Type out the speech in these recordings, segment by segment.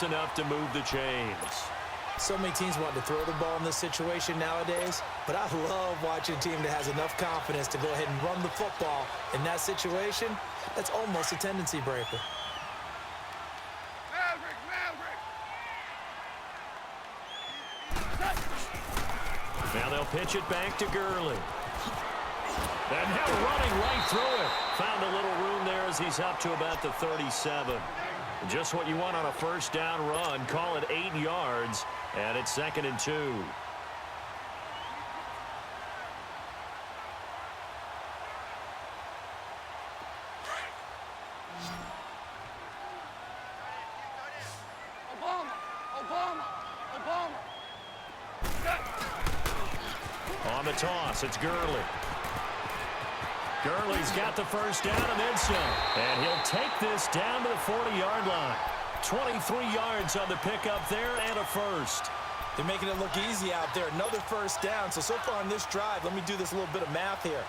that's enough to move the chains. So many teams want to throw the ball in this situation nowadays, but I love watching a team that has enough confidence to go ahead and run the football in that situation. That's almost a tendency breaker. Now they'll pitch it back to Gurley. And now running right through it. Found a little room there as he's up to about the 37. Just what you want on a first down run. Call it 8 yards, and it's 2nd and 2. On the toss, it's Gurley. Gurley's got the first down and then some. And he'll take this down to the 40-yard line. 23 yards on the pickup there and a first. They're making it look easy out there. Another first down. So far in this drive, let me do this little bit of math here.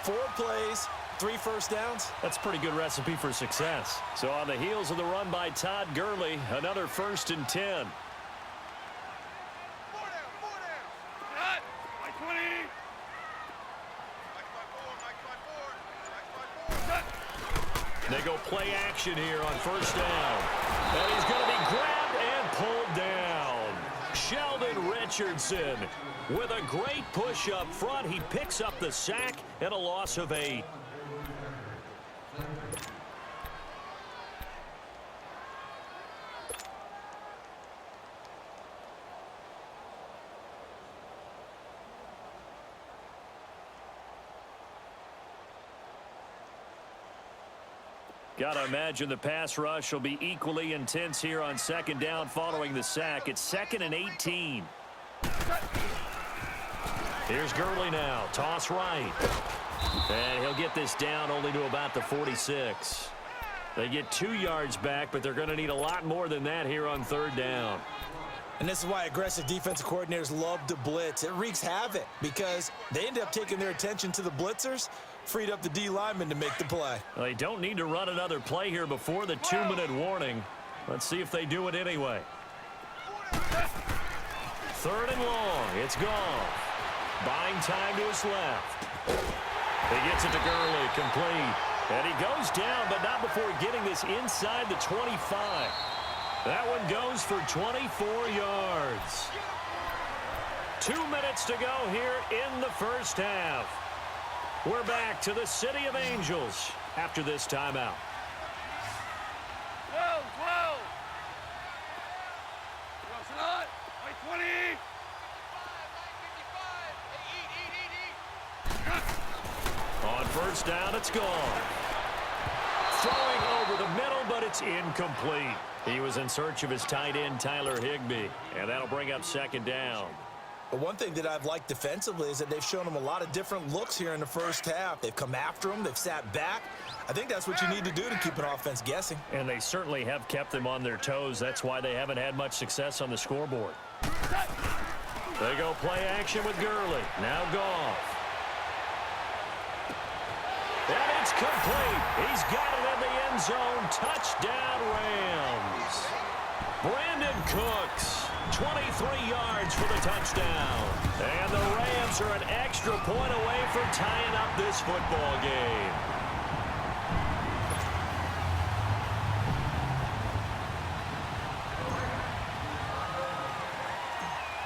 4 plays, 3 first downs. That's a pretty good recipe for success. So on the heels of the run by Todd Gurley, another 1st and 10. They go play action here on first down. And he's going to be grabbed and pulled down. Sheldon Richardson with a great push up front. He picks up the sack and a loss of 8. Got to imagine the pass rush will be equally intense here on 2nd down following the sack. It's 2nd and 18. Here's Gurley now. Toss right. And he'll get this down only to about the 46. They get 2 yards back, but they're going to need a lot more than that here on 3rd down. And this is why aggressive defensive coordinators love to blitz. It wreaks havoc because they end up taking their attention to the blitzers, freed up the D lineman to make the play. Well, they don't need to run another play here before the 2-minute warning. Let's see if they do it anyway. 3rd and long. It's gone. Buying time to his left. He gets it to Gurley, complete. And he goes down, but not before getting this inside the 25. That one goes for 24 yards. 2 minutes to go here in the first half. We're back to the City of Angels after this timeout. On first down, it's gone. Throwing over the middle, but it's incomplete. He was in search of his tight end, Tyler Higbee, and that'll bring up 2nd down. But one thing that I've liked defensively is that they've shown him a lot of different looks here in the first half. They've come after him. They've sat back. I think that's what you need to do to keep an offense guessing. And they certainly have kept them on their toes. That's why they haven't had much success on the scoreboard. They go play action with Gurley. Now Goff. And it's complete. He's got it in the end zone. Touchdown, Rams. Brandon Cooks, 23 yards for the touchdown. And the Rams are an extra point away from tying up this football game.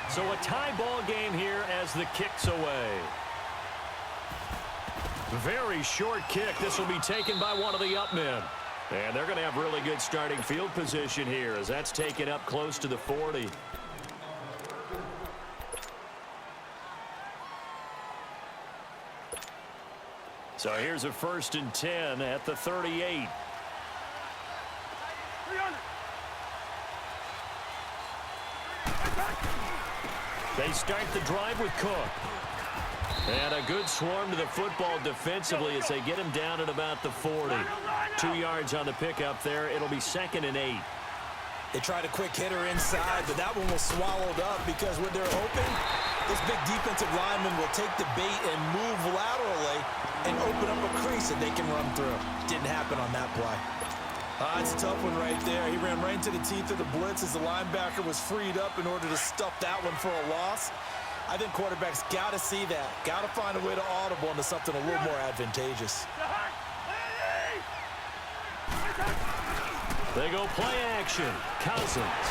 So a tie ball game here as the kick's away. Very short kick. This will be taken by one of the up men. And they're going to have really good starting field position here as that's taken up close to the 40. So here's a 1st and 10 at the 38. They start the drive with Cook. And a good swarm to the football defensively as they get him down at about the 40. 2 yards on the pickup there. It'll be 2nd and 8. They tried a quick hitter inside, but that one was swallowed up because what they're hoping, this big defensive lineman will take the bait and move laterally and open up a crease that they can run through. Didn't happen on that play. It's a tough one right there. He ran right into the teeth of the blitz as the linebacker was freed up in order to stuff that one for a loss. I think quarterbacks got to see that. Got to find a way to audible into something a little more advantageous. They go play action. Cousins.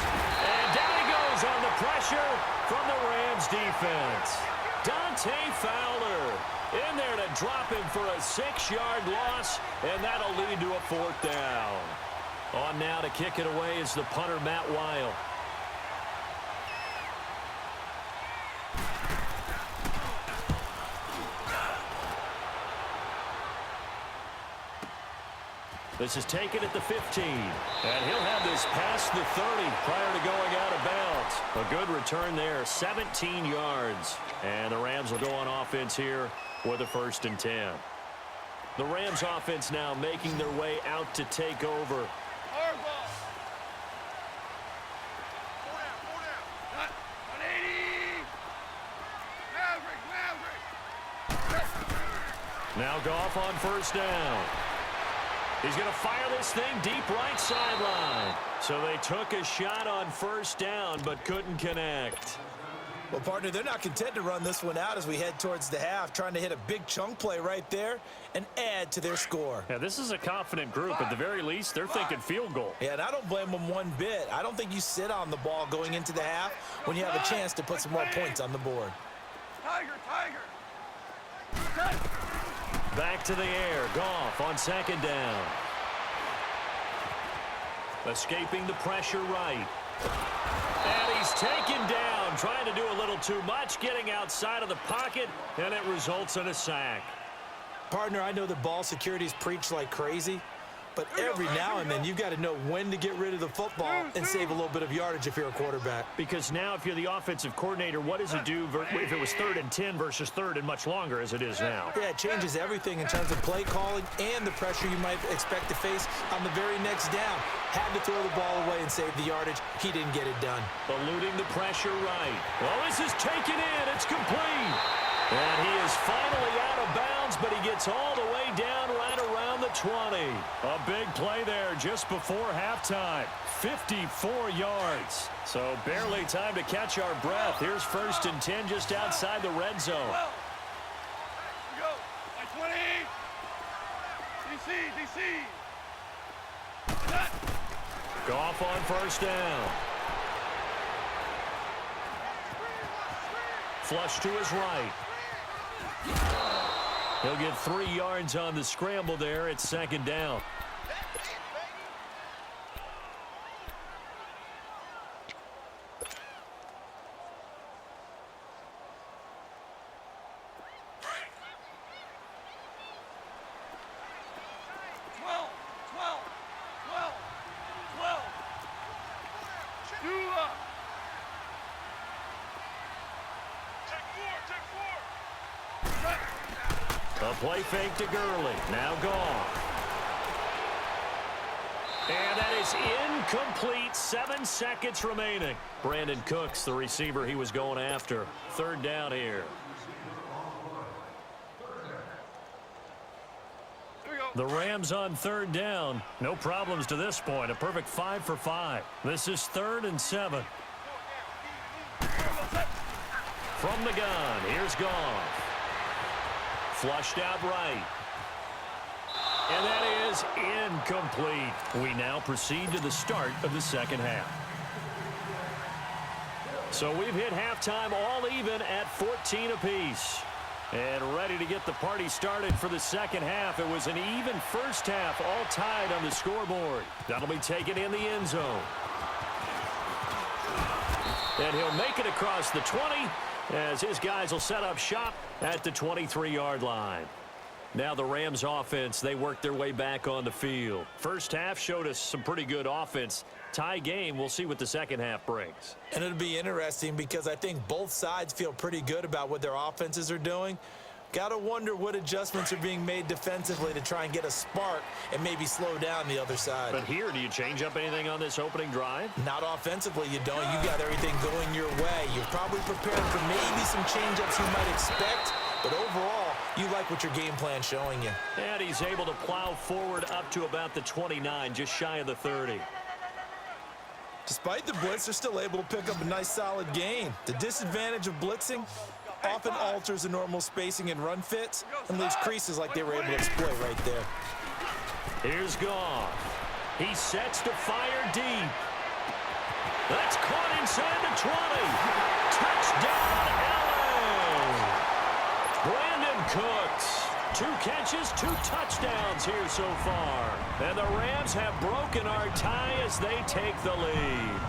And down he goes on the pressure from the Rams defense. Dante Fowler in there to drop him for a 6-yard loss, and that'll lead to a 4th down. On now to kick it away is the punter, Matt Weil. This is taken at the 15, and he'll have this past the 30 prior to going out of bounds. A good return there, 17 yards. And the Rams will go on offense here with a 1st and 10. The Rams offense now making their way out to take over. Now Goff on 1st down. He's going to fire this thing deep right sideline. So they took a shot on 1st down but couldn't connect. Well, partner, they're not content to run this one out as we head towards the half, trying to hit a big chunk play right there and add to their score. Yeah, this is a confident group. At the very least, they're thinking field goal. Yeah, and I don't blame them one bit. I don't think you sit on the ball going into the half when you have a chance to put some more points on the board. Tiger. Back to the air. Goff on 2nd down. Escaping the pressure right. And he's taken down, trying to do a little too much, getting outside of the pocket, and it results in a sack. Partner, I know the ball security is preached like crazy, but every now and then you've got to know when to get rid of the football and save a little bit of yardage if you're a quarterback. Because now if you're the offensive coordinator, what does it do if it was 3rd and 10 versus 3rd and much longer as it is now? Yeah, it changes everything in terms of play calling and the pressure you might expect to face on the very next down. Had to throw the ball away and save the yardage. He didn't get it done. Eluding the pressure right. Well, this is taken in. It's complete. And he is finally out of bounds, but he gets all the way down right around the 20. A big play there just before halftime. 54 yards. So barely time to catch our breath. Here's 1st and 10 just outside the red zone. Here we go. By 20. DC. Goff on 1st down. Flush to his right. He'll get 3 yards on the scramble there. It's 2nd down. A play fake to Gurley. Now Goff. And that is incomplete. 7 seconds remaining. Brandon Cooks, the receiver he was going after. 3rd down here. The Rams on 3rd down. No problems to this point. A perfect 5 for 5. This is 3rd and 7. From the gun, here's Goff. Flushed out right. And that is incomplete. We now proceed to the start of the 2nd half. So we've hit halftime all even at 14 apiece. And ready to get the party started for the 2nd half. It was an even 1st half, all tied on the scoreboard. That'll be taken in the end zone. And he'll make it across the 20 as his guys will set up shop at the 23-yard line. Now the Rams offense, they worked their way back on the field. 1st half showed us some pretty good offense. Tie game, we'll see what the 2nd half brings. And it'll be interesting because I think both sides feel pretty good about what their offenses are doing. Got to wonder what adjustments are being made defensively to try and get a spark and maybe slow down the other side. But here, do you change up anything on this opening drive? Not offensively, you don't. You got everything going your way. You're probably prepared for maybe some change-ups you might expect, but overall, you like what your game plan's showing you. And he's able to plow forward up to about the 29, just shy of the 30. Despite the blitz, they're still able to pick up a nice solid gain. The disadvantage of blitzing often alters the normal spacing and run fits and leaves creases like they were able to exploit right there. Here's Goff. He sets to fire deep. That's caught inside the 20. Touchdown, LA! Brandon Cooks. 2 catches, 2 touchdowns here so far. And the Rams have broken our tie as they take the lead.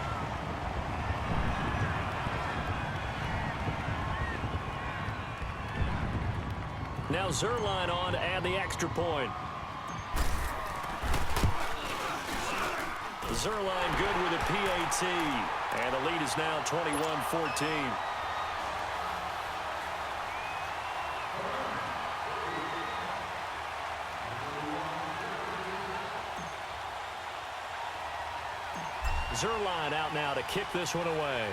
Now Zerline on to add the extra point. Zerline good with a PAT. And the lead is now 21-14. Zerline out now to kick this one away.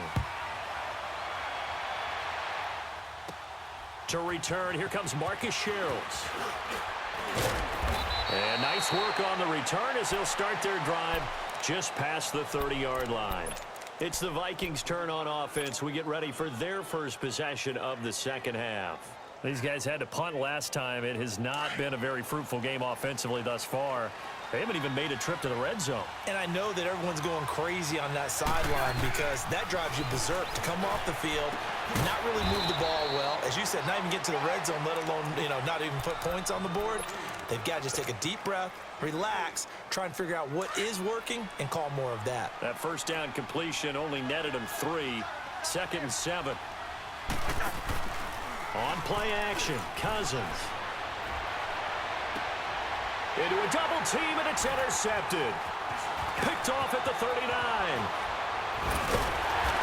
To return, here comes Marcus Sherrills. And nice work on the return as they'll start their drive just past the 30-yard line. It's the Vikings' turn on offense. We get ready for their first possession of the second half. These guys had to punt last time. It has not been a very fruitful game offensively thus far. They haven't even made a trip to the red zone. And I know that everyone's going crazy on that sideline because that drives you berserk to come off the field, not really move the ball well. As you said, not even get to the red zone, let alone, not even put points on the board. They've got to just take a deep breath, relax, try and figure out what is working, and call more of that. That first down completion only netted him 3. 2nd and 7. On play action, Cousins. Into a double team, and it's intercepted. Picked off at the 39.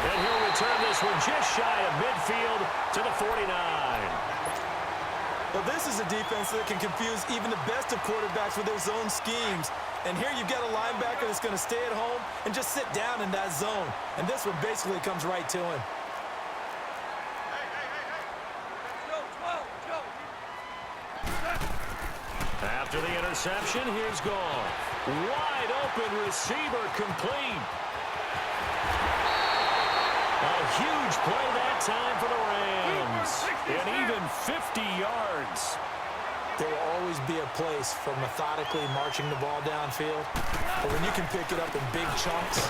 And he'll return this one just shy of midfield to the 49. Well, this is a defense that can confuse even the best of quarterbacks with their zone schemes. And here you've got a linebacker that's going to stay at home and just sit down in that zone. And this one basically comes right to him. After the interception, here's Goff. Wide open receiver complete. A huge play that time for the Rams. And even 50 yards. There will always be a place for methodically marching the ball downfield. But when you can pick it up in big chunks.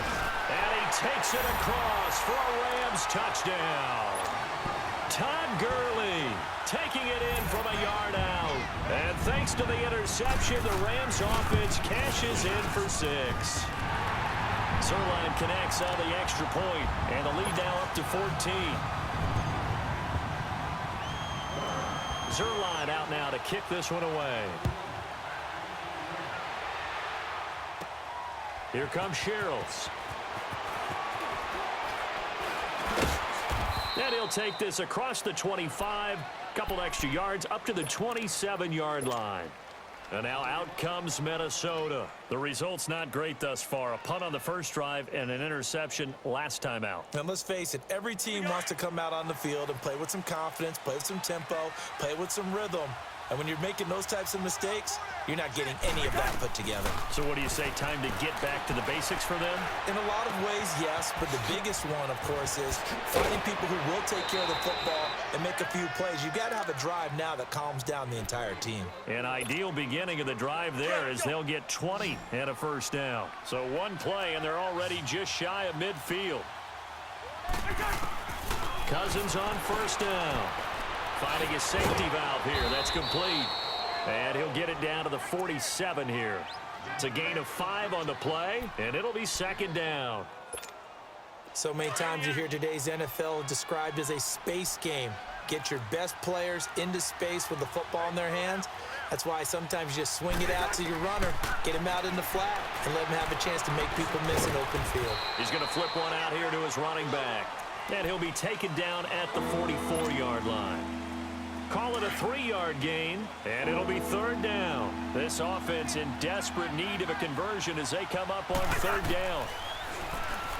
And he takes it across for a Rams touchdown. Todd Gurley taking it in from a yard out. And thanks to the interception, the Rams offense cashes in for 6. Zerline connects on the extra point, and the lead now up to 14. Zerline out now to kick this one away. Here comes Sherrills. And he'll take this across the 25, couple extra yards up to the 27-yard line. And now out comes Minnesota. The result's not great thus far. A punt on the first drive and an interception last time out. And let's face it, every team wants to come out on the field and play with some confidence, play with some tempo, play with some rhythm. And when you're making those types of mistakes, you're not getting any of that put together. So what do you say, time to get back to the basics for them? In a lot of ways, yes, but the biggest one, of course, is finding people who will take care of the football and make a few plays. You've got to have a drive now that calms down the entire team. An ideal beginning of the drive there is they'll get 20 and a first down. So one play, and they're already just shy of midfield. Cousins on first down. Finding a safety valve here. That's complete. And he'll get it down to the 47 here. It's a gain of 5 on the play, and it'll be second down. So many times you hear today's NFL described as a space game. Get your best players into space with the football in their hands. That's why sometimes you just swing it out to your runner, get him out in the flat, and let him have a chance to make people miss an open field. He's going to flip one out here to his running back. And he'll be taken down at the 44-yard line. Call it a 3-yard gain, and it'll be third down. This offense in desperate need of a conversion as they come up on third down.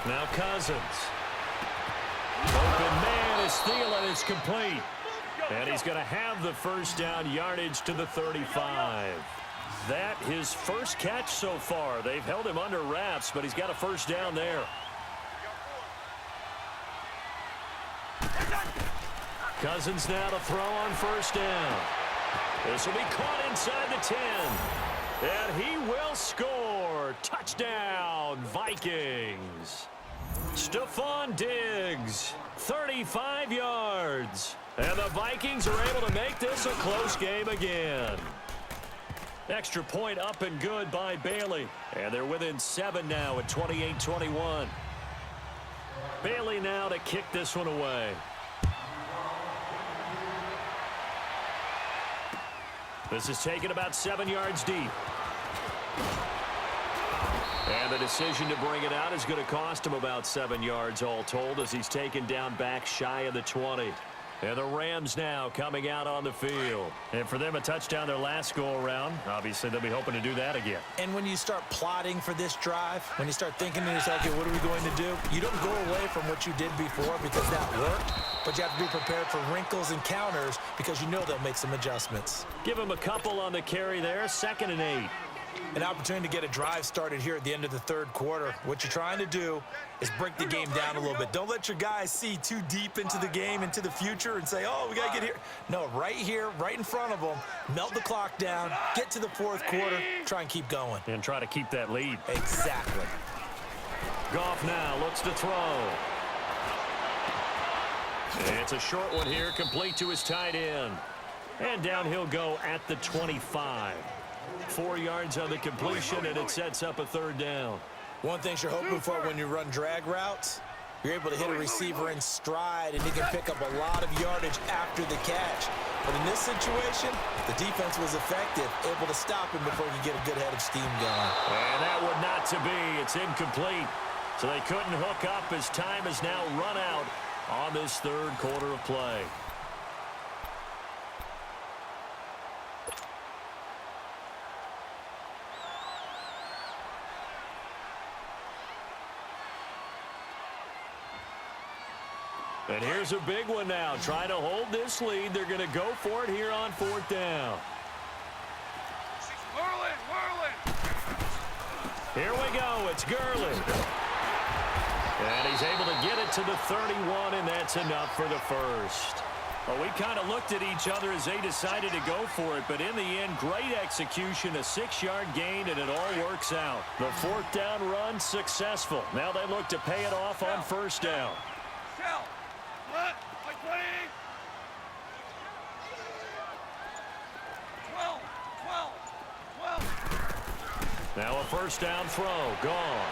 Now Cousins. Open man is Thielen. It's complete. And he's going to have the first down, yardage to the 35. That his first catch so far. They've held him under wraps, but he's got a first down there. Cousins now to throw on first down. This will be caught inside the 10. And he will score. Touchdown, Vikings. Stephon Diggs, 35 yards. And the Vikings are able to make this a close game again. Extra point up and good by Bailey. And they're within 7 now at 28-21. Bailey now to kick this one away. This is taken about 7 yards deep. And the decision to bring it out is going to cost him about 7 yards all told as he's taken down back shy of the 20. And the Rams now coming out on the field. And for them, a touchdown their last go-around. Obviously, they'll be hoping to do that again. And when you start plotting for this drive, when you start thinking to yourself, okay, what are we going to do? You don't go away from what you did before because that worked, but you have to be prepared for wrinkles and counters because you know they'll make some adjustments. Give him a couple on the carry there, 2nd and 8. An opportunity to get a drive started here at the end of the third quarter. What you're trying to do is break the game down a little bit. Don't let your guys see too deep into the game, into the future, and say, oh, we got to get here. No, right here, right in front of them, melt the clock down, get to the fourth quarter, try and keep going. And try to keep that lead. Exactly. Goff now looks to throw. It's a short one here, complete to his tight end. And down he'll go at the 25. 4 yards on the completion, and it sets up a third down. One thing you're hoping for when you run drag routes, you're able to hit a receiver in stride, and he can pick up a lot of yardage after the catch. But in this situation, the defense was effective, able to stop him before he could get a good head of steam going. And that would not to be. It's incomplete. So they couldn't hook up as time has now run out on this third quarter of play. And here's a big one now. Trying to hold this lead. They're going to go for it here on 4th down. Whirling. Here we go. It's Gurley. And he's able to get it to the 31, and that's enough for the first. Well, we kind of looked at each other as they decided to go for it, but in the end, great execution, a 6-yard gain, and it all works out. The 4th down run successful. Now they look to pay it off on first down. Shell. What? Like 20. 12. Now a first down throw. Gone.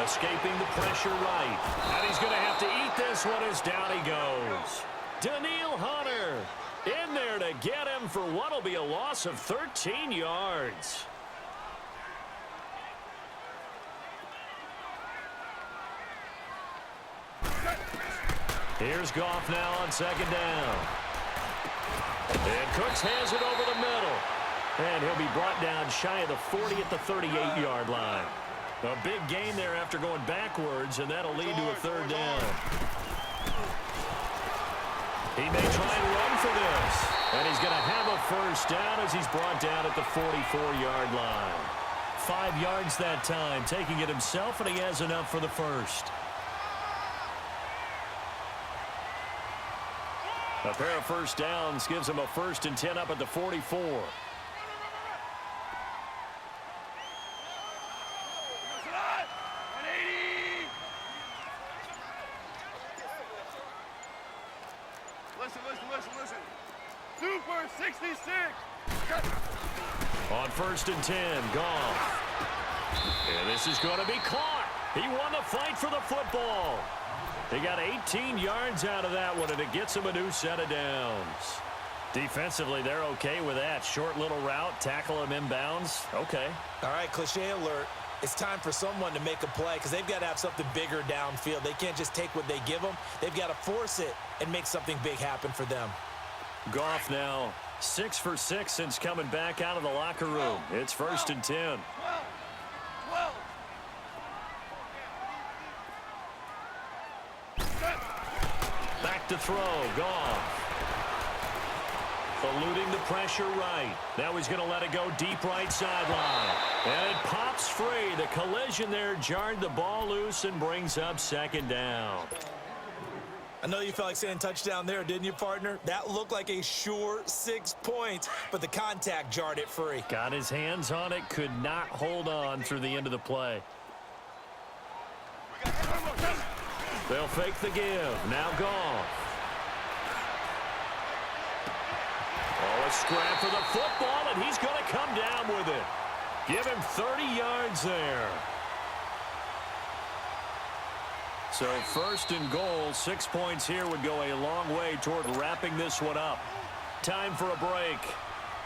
Escaping the pressure right. And he's going to have to eat this one as down he goes. Daniil Hunter in there to get him for what will be a loss of 13 yards. Here's Goff now on 2nd down. And Cooks has it over the middle. And he'll be brought down shy of the 40 at the 38-yard line. A big gain there after going backwards, and that'll lead to a third down. He may try and run for this. And he's going to have a first down as he's brought down at the 44-yard line. 5 yards that time, taking it himself, and he has enough for the first. A pair of first downs gives him a 1st and 10 up at the 44. Listen. Super 66. On 1st and 10, Goff. And this is going to be caught. He won the fight for the football. He got 18 yards out of that one, and it gets him a new set of downs. Defensively, they're okay with that. Short little route, tackle him inbounds. Okay. All right, cliche alert. It's time for someone to make a play because they've got to have something bigger downfield. They can't just take what they give them. They've got to force it and make something big happen for them. Goff now 6 for 6 since coming back out of the locker room. It's 1st and 10. 12. Back to throw. Goff. Eluding the pressure right. Now he's going to let it go deep right sideline. And it pops free. The collision there jarred the ball loose and brings up second down. I know you felt like saying touchdown there, didn't you, partner? That looked like a sure 6 points, but the contact jarred it free. Got his hands on it, could not hold on through the end of the play. They'll fake the give. Now Goff. Oh, a scrap for the football, and he's going to come down with it. Give him 30 yards there. So first and goal, 6 points here would go a long way toward wrapping this one up. Time for a break.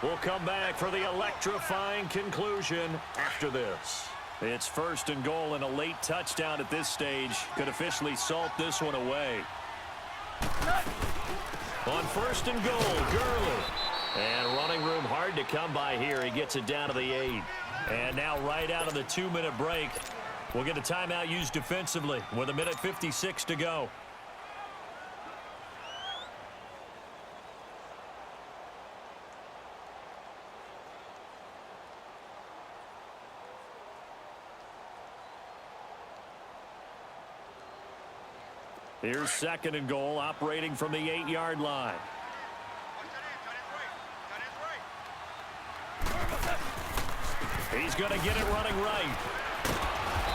We'll come back for the electrifying conclusion after this. It's first and goal, and a late touchdown at this stage could officially salt this one away. On first and goal, Gurley. And running room hard to come by here. He gets it down to the 8. And now right out of the 2-minute break, we'll get a timeout used defensively with 1:56 to go. Here's second and goal, operating from the 8-yard line. He's going to get it running right.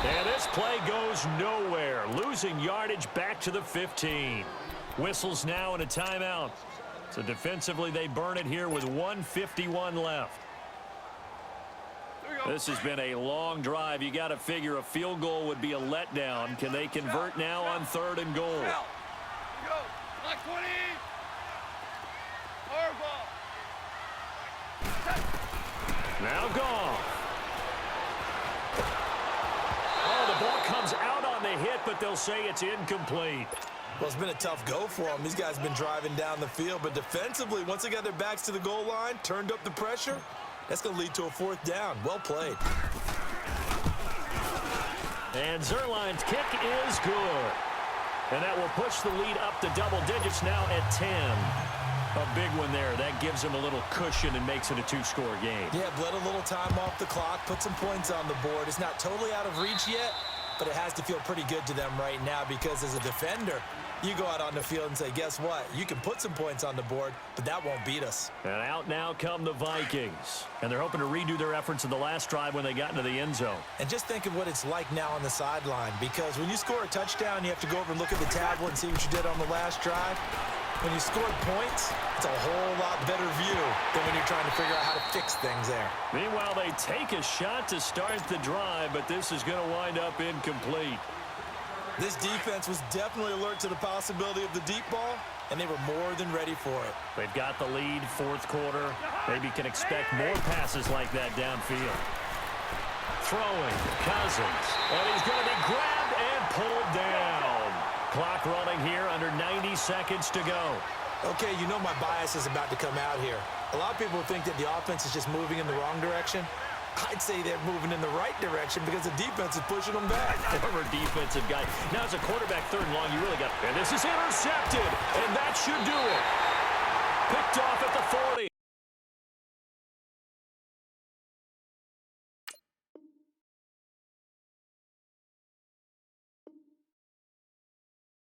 And this play goes nowhere, losing yardage back to the 15. Whistles now and a timeout. So defensively, they burn it here with 1:51 left. This has been a long drive. You got to figure a field goal would be a letdown. Can they convert now on third and goal? Go. Black 20. Harbaugh. Now Goff. Oh, the ball comes out on the hit, but they'll say it's incomplete. Well, it's been a tough go for them. These guys have been driving down the field, but defensively, once they got their backs to the goal line, turned up the pressure, that's going to lead to a fourth down. Well played. And Zerline's kick is good. And that will push the lead up to double digits now at 10. A big one there. That gives them a little cushion and makes it a 2-score game. Yeah, bled a little time off the clock, put some points on the board. It's not totally out of reach yet, but it has to feel pretty good to them right now because as a defender, you go out on the field and say, guess what? You can put some points on the board, but that won't beat us. And out now come the Vikings. And they're hoping to redo their efforts in the last drive when they got into the end zone. And just think of what it's like now on the sideline, because when you score a touchdown, you have to go over and look at the tablet and see what you did on the last drive. When you scored points, it's a whole lot better view than when you're trying to figure out how to fix things there. Meanwhile, they take a shot to start the drive, but this is going to wind up incomplete. This defense was definitely alert to the possibility of the deep ball, and they were more than ready for it. They've got the lead, fourth quarter. Maybe can expect more passes like that downfield. Throwing, Cousins, and he's going to be grabbed and pulled down. Clock running here, under 90 seconds to go. Okay, you know my bias is about to come out here. A lot of people think that the offense is just moving in the wrong direction. I'd say they're moving in the right direction because the defense is pushing them back. Former defensive guy. Now as a quarterback, third and long, you really got... And this is intercepted, and that should do it. Picked off at the 40.